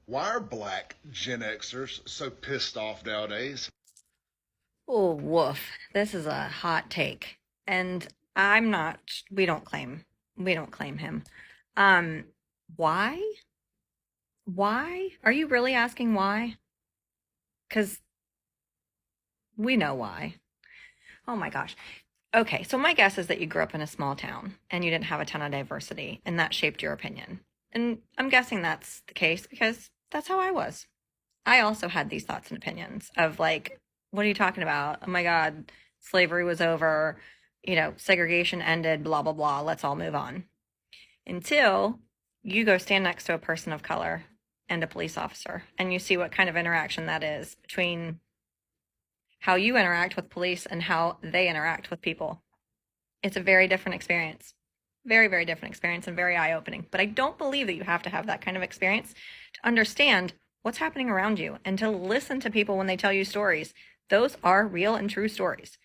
Why are black Gen Xers so pissed off nowadays? Oh, woof. This is a hot take. And I'm not, we don't claim him. Um, why? Why? Are you really asking why? Because we know why. Oh my gosh. Okay, so my guess is that you grew up in a small town and you didn't have a ton of diversity, and that shaped your opinion. And I'm guessing that's the case because that's how I was. I also had these thoughts and opinions of like, what are you talking about? Oh my God, slavery was over, segregation ended, blah, blah, blah. Let's all move on. Until you go stand next to a person of color and a police officer and you see what kind of interaction that is between how you interact with police and how they interact with people. It's a very different experience. Very, very different experience and very eye opening. But I don't believe that you have to have that kind of experience to understand what's happening around you and to listen to people when they tell you stories. Those are real and true stories.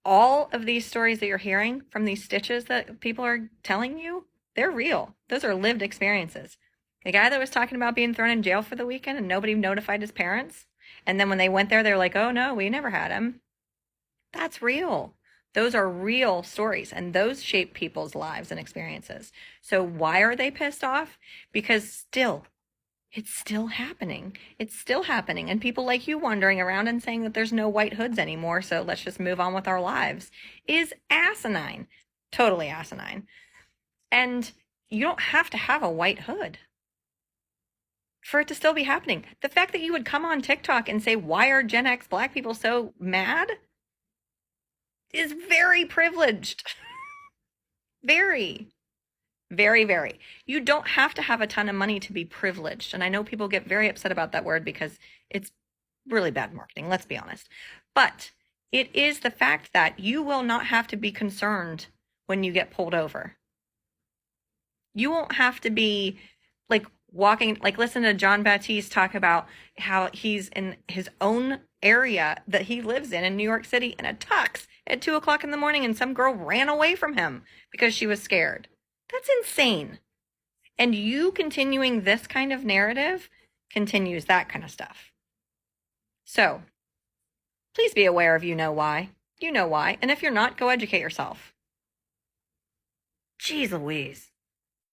All of these stories that you're hearing from these stitches that people are telling you, they're real. Those are lived experiences. The guy that was talking about being thrown in jail for the weekend and nobody notified his parents, and then when they went there, they were like, oh no, we never had him. That's real. Those are real stories, and those shape people's lives and experiences. So, why are they pissed off? Because it's still happening. It's still happening. And people like you wandering around and saying that there's no white hoods anymore, so let's just move on with our lives is asinine. Totally asinine. And you don't have to have a white hood for it to still be happening. The fact that you would come on TikTok and say, why are Gen X black people so mad? Is very privileged. Very, very, very. You don't have to have a ton of money to be privileged. And I know people get very upset about that word because it's really bad marketing, let's be honest. But it is the fact that you will not have to be concerned when you get pulled over. You won't have to be like walking, like listen to John Baptiste talk about how he's in his own area that he lives in New York City in a tux at 2 o'clock in the morning and some girl ran away from him because she was scared. That's insane. And you continuing this kind of narrative continues that kind of stuff. So please be aware of you know why. You know why. And if you're not, go educate yourself. Jeez Louise.